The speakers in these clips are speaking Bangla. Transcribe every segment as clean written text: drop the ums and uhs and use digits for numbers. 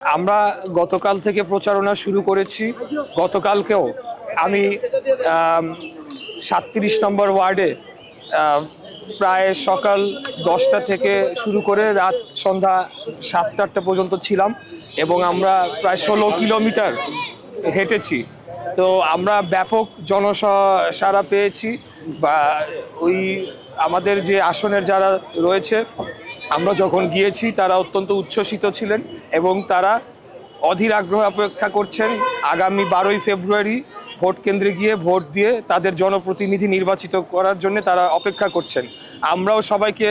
আমরা গতকাল থেকে প্রচারণা শুরু করেছি। গতকালকেও আমি 37 নম্বর ওয়ার্ডে প্রায় সকাল 10টা থেকে শুরু করে রাত সন্ধ্যা 7-8টা পর্যন্ত ছিলাম এবং আমরা প্রায় 16 কিলোমিটার হেঁটেছি। তো আমরা ব্যাপক জনসাড়া পেয়েছি। বা ওই আমাদের যে আসনের যারা রয়েছে, আমরা যখন গিয়েছি তারা অত্যন্ত উচ্ছ্বসিত ছিলেন এবং তারা অধীর আগ্রহ অপেক্ষা করছেন আগামী 12ই ফেব্রুয়ারি ভোট কেন্দ্রে গিয়ে ভোট দিয়ে তাদের জনপ্রতিনিধি নির্বাচিত করার জন্য তারা অপেক্ষা করছেন। আমরাও সবাইকে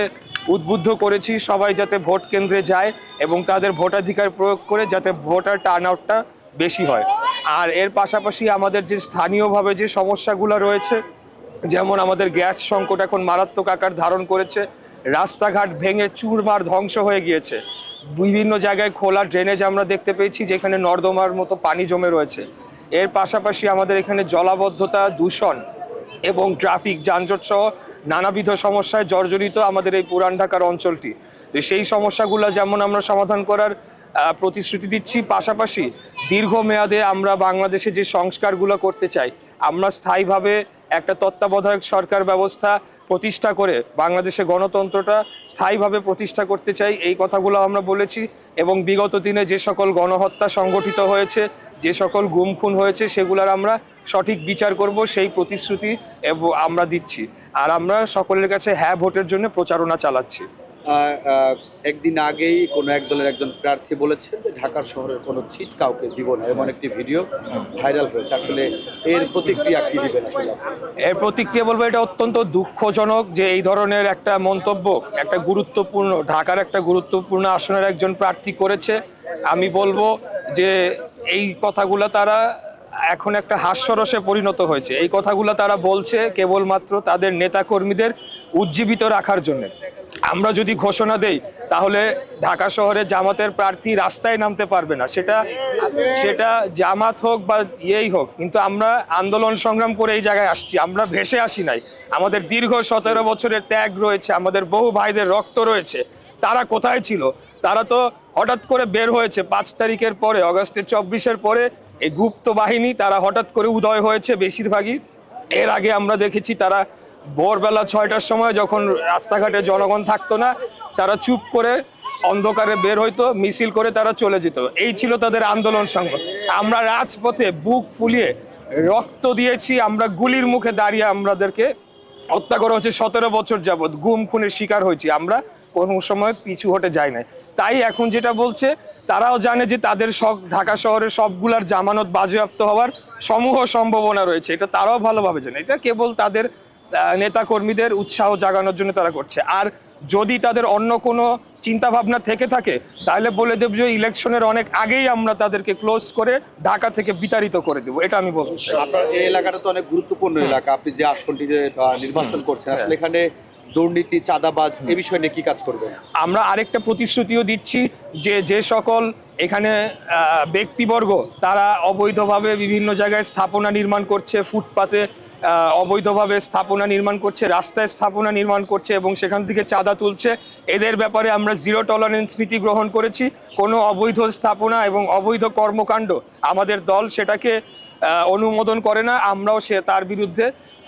উদ্বুদ্ধ করেছি সবাই যাতে ভোট কেন্দ্রে যায় এবং তাদের ভোটাধিকার প্রয়োগ করে যাতে ভোটার টার্ন আউটটা বেশি হয়। আর এর পাশাপাশি আমাদের যে স্থানীয়ভাবে যে সমস্যাগুলো রয়েছে, যেমন আমাদের গ্যাস সংকট এখন মারাত্মক আকার ধারণ করেছে, রাস্তাঘাট ভেঙে চুরমার ধ্বংস হয়ে গিয়েছে, বিভিন্ন জায়গায় খোলা ড্রেনেজ আমরা দেখতে পেয়েছি যেখানে নর্দমার মতো পানি জমে রয়েছে। এর পাশাপাশি আমাদের এখানে জলাবদ্ধতা, দূষণ এবং ট্রাফিক যানজট সহ নানাবিধ সমস্যায় জর্জরিত আমাদের এই পুরান ঢাকার অঞ্চলটি। তো সেই সমস্যাগুলো যেমন আমরা সমাধান করার প্রতিশ্রুতি দিচ্ছি, পাশাপাশি দীর্ঘমেয়াদে আমরা বাংলাদেশে যে সংস্কারগুলো করতে চাই, আমরা স্থায়ীভাবে একটা তত্ত্বাবধায়ক সরকার ব্যবস্থা প্রতিষ্ঠা করে বাংলাদেশে গণতন্ত্রটা স্থায়ীভাবে প্রতিষ্ঠা করতে চাই, এই কথাগুলো আমরা বলেছি। এবং বিগত দিনে যে সকল গণহত্যা সংগঠিত হয়েছে, যে সকল গুম খুন হয়েছে, সেগুলোর আমরা সঠিক বিচার করব, সেই প্রতিশ্রুতি আমরা দিচ্ছি। আর আমরা সকলের কাছে হ্যাঁ ভোটের জন্য প্রচারণা চালাচ্ছি। একদিন আগেই কোনো এক দলের একজন প্রার্থী বলেছেন যে ঢাকার শহরের কোনো সিট কাউকে দিব না, এমন একটি ভিডিও ভাইরাল হয়েছে। আসলে এর প্রতিক্রিয়া কি দিবেন? আসলে এর প্রতিক্রিয়া বলবো, এটা অত্যন্ত দুঃখজনক যে এই ধরনের একটা মন্তব্য একটা গুরুত্বপূর্ণ ঢাকার একটা গুরুত্বপূর্ণ আসনের একজন প্রার্থী করেছে। আমি বলবো যে এই কথাগুলো তারা এখন একটা হাস্যরসে পরিণত হয়েছে। এই কথাগুলো তারা বলছে কেবলমাত্র তাদের নেতাকর্মীদের উজ্জীবিত রাখার জন্য। আমরা যদি ঘোষণা দেই তাহলে ঢাকা শহরে জামাতের প্রার্থী রাস্তায় নামতে পারবে না, সেটা জামাত হোক বা ইয়েই হোক। কিন্তু আমরা আন্দোলন সংগ্রাম করে এই জায়গায় আসছি, আমরা ভেসে আসি নাই। আমাদের দীর্ঘ 17 বছরের ত্যাগ রয়েছে, আমাদের বহু ভাইদের রক্ত রয়েছে। তারা কোথায় ছিল? তারা তো হঠাৎ করে বের হয়েছে 5 তারিখের পরে, অগাস্টের 24-এর পরে এই গুপ্ত বাহিনী তারা হঠাৎ করে উদয় হয়েছে বেশিরভাগই। এর আগে আমরা দেখেছি তারা ভোরবেলা 6টার সময় যখন রাস্তাঘাটে জনগণ থাকতো না, তারা চুপ করে অন্ধকারে বের হইতো, মিছিল করে তারা চলে যেত। এই ছিল তাদের আন্দোলন সংগ্রাম। আমরা রাজপথে বুক ফুলিয়ে রক্ত দিয়েছি, আমরা গুলির মুখে দাঁড়িয়ে আমাদেরকে হত্যা করা হচ্ছে 17 বছর যাবৎ, গুম খুনের শিকার হয়েছি। আমরা কোনো সময় পিছু হটে যাই না। তাই এখন যেটা বলছে, তারাও জানে যে তাদের সব ঢাকা শহরের সবগুলার জামানত বাজেয়াপ্ত হওয়ার সমূহ সম্ভাবনা রয়েছে। এটা তারাও ভালোভাবে জানে। এটা কেবল তাদের নেতা কর্মীদের উৎসাহ জাগানোর জন্য তারা করছে। আর যদি তাদের অন্য কোনো চিন্তা ভাবনা থেকে থাকে তাহলে বলে দেব যে ইলেকশনের অনেক আগেই আমরা তাদেরকে ক্লোজ করে ঢাকা থেকে বিতাড়িত করে দেবো, এটা আমি বলবো। আপনার এই এলাকাটা তো অনেক গুরুত্বপূর্ণ এলাকা, আপনি যে আসনটিতে নির্বাচন করছেন, আসলে এখানে দুর্নীতি, চাঁদাবাজ এ বিষয়ে নিয়ে কি কাজ করবেন? আমরা আরেকটা প্রতিশ্রুতিও দিচ্ছি যে যে সকল এখানে ব্যক্তিবর্গ তারা অবৈধভাবে বিভিন্ন জায়গায় স্থাপনা নির্মাণ করছে, ফুটপাতে অবৈধভাবে স্থাপনা নির্মাণ করছে, রাস্তায় স্থাপনা নির্মাণ করছে এবং সেখান থেকে চাঁদা তুলছে, এদের ব্যাপারে আমরা জিরো টলারেন্স নীতি গ্রহণ করেছি। কোনো অবৈধ স্থাপনা এবং অবৈধ কর্মকাণ্ড আমাদের দল সেটাকে অনুমোদন করে না। আমরাও তার বিরুদ্ধে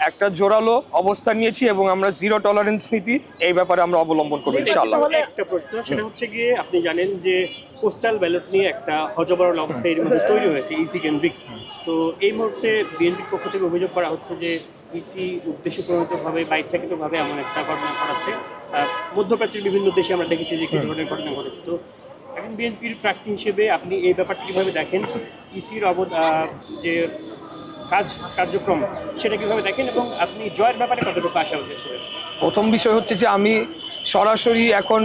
একটা জোরালো অবস্থান নিয়েছি এবং আমরা জিরো টলারেন্স নীতি এই ব্যাপারে আমরা অবলম্বন করব ইনশাআল্লাহ। একটা প্রশ্ন, সেটা হচ্ছে গিয়ে আপনি জানেন যে পোস্টাল ব্যালট নিয়ে একটা হযবরল অবস্থা এর মধ্যে তৈরি হয়েছে ইসি কেন্দ্রিক। তো এই মুহূর্তে বিএনপির পক্ষ থেকে অভিযোগ করা হচ্ছে যে ইসি উদ্দেশ্যপ্রণোদিতভাবে বা ইচ্ছাকৃতভাবে এমন একটা ঘটনা ঘটাচ্ছে। মধ্যপ্রাচ্যের বিভিন্ন দেশে আমরা দেখেছি যে কি ধরনের ঘটনা ঘটেছে। তো এখন বিএনপির প্রার্থী হিসেবে আপনি এই ব্যাপারটি কীভাবে দেখেন? ইসির যে কার্যক্রম সেটা কিভাবে দেখেন এবং আপনি জয়ের ব্যাপারে কতটুকু আশা হচ্ছে? প্রথম বিষয় হচ্ছে যে আমি সরাসরি এখন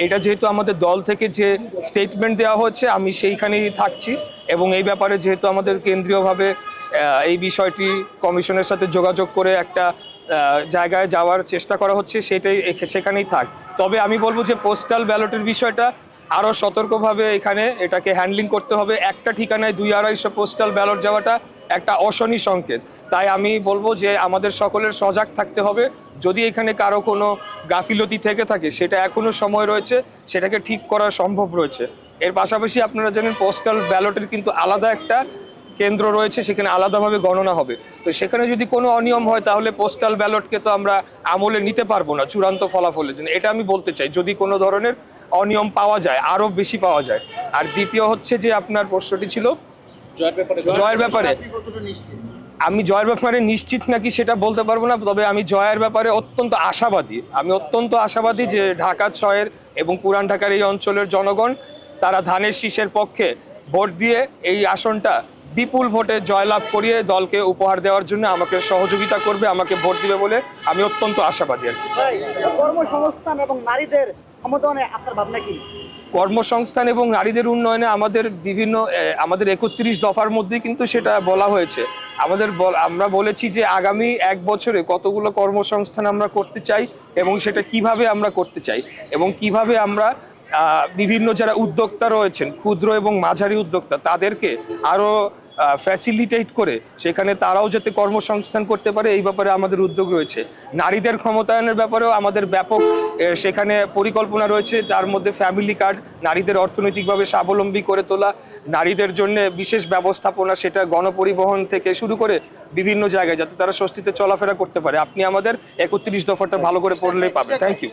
এটা যেহেতু আমাদের দল থেকে যে স্টেটমেন্ট দেওয়া হচ্ছে আমি সেইখানেই থাকছি এবং এই ব্যাপারে যেহেতু আমাদের কেন্দ্রীয়ভাবে এই বিষয়টি কমিশনের সাথে যোগাযোগ করে একটা জায়গায় যাওয়ার চেষ্টা করা হচ্ছে, সেখানেই থাক। তবে আমি বলবো যে পোস্টাল ব্যালটের বিষয়টা আরও সতর্কভাবে এখানে এটাকে হ্যান্ডলিং করতে হবে। একটা ঠিকানায় 200-250 পোস্টাল ব্যালট যাওয়াটা একটা অশনি সংকেত। তাই আমি বলবো যে আমাদের সকলের সজাগ থাকতে হবে। যদি এখানে কারো কোনো গাফিলতি থেকে থাকে সেটা এখনও সময় রয়েছে, সেটাকে ঠিক করা সম্ভব রয়েছে। এর পাশাপাশি আপনারা জানেন পোস্টাল ব্যালটের কিন্তু আলাদা একটা কেন্দ্র রয়েছে, সেখানে আলাদাভাবে গণনা হবে। তো সেখানে যদি কোনো অনিয়ম হয় তাহলে পোস্টাল ব্যালটকে তো আমরা আমলে নিতে পারবো না চূড়ান্ত ফলাফলের জন্য, এটা আমি বলতে চাই। যদি কোনো ধরনের অনিয়ম পাওয়া যায়, আরও বেশি পাওয়া যায়। আর দ্বিতীয় হচ্ছে যে আপনার প্রশ্নটি ছিল জয়ের ব্যাপারে। আমি জয়ের ব্যাপারে নিশ্চিত নাকি সেটা বলতে পারবো না, তবে আমি জয়ের ব্যাপারে অত্যন্ত আশাবাদী যে ঢাকা 6 এবং পুরান ঢাকার এই অঞ্চলের জনগণ তারা ধানের শীষের পক্ষে ভোট দিয়ে এই আসনটা বিপুল ভোটে জয়লাভ করিয়ে দলকে উপহার দেওয়ার জন্য আমাকে সহযোগিতা করবে, আমাকে ভোট দিবে বলে আমি অত্যন্ত আশাবাদী আর কি। কর্মসংস্থান এবং নারীদের ক্ষমতায়নে আপনার ভাবনা কি? কর্মসংস্থান এবং নারীদের উন্নয়নে আমাদের আমাদের 31 দফার মধ্যে কিন্তু সেটা বলা হয়েছে। আমরা বলেছি যে আগামী 1 বছরে কতগুলো কর্মসংস্থান আমরা করতে চাই এবং সেটা কিভাবে আমরা করতে চাই এবং কিভাবে আমরা বিভিন্ন যারা উদ্যোক্তা রয়েছেন, ক্ষুদ্র এবং মাঝারি উদ্যোক্তা, তাদেরকে আরও ফ্যাসিলিটেট করে সেখানে তারাও যাতে কর্মসংস্থান করতে পারে, এই ব্যাপারে আমাদের উদ্যোগ রয়েছে। নারীদের ক্ষমতায়নের ব্যাপারেও আমাদের ব্যাপক সেখানে পরিকল্পনা রয়েছে, তার মধ্যে ফ্যামিলি কার্ড, নারীদের অর্থনৈতিকভাবে স্বাবলম্বী করে তোলা, নারীদের জন্য বিশেষ ব্যবস্থাপনা, সেটা গণপরিবহন থেকে শুরু করে বিভিন্ন জায়গায় যাতে তারা স্বস্তিতে চলাফেরা করতে পারে। আপনি আমাদের 31 দফাটা ভালো করে পড়লেই পাবেন। Thank you.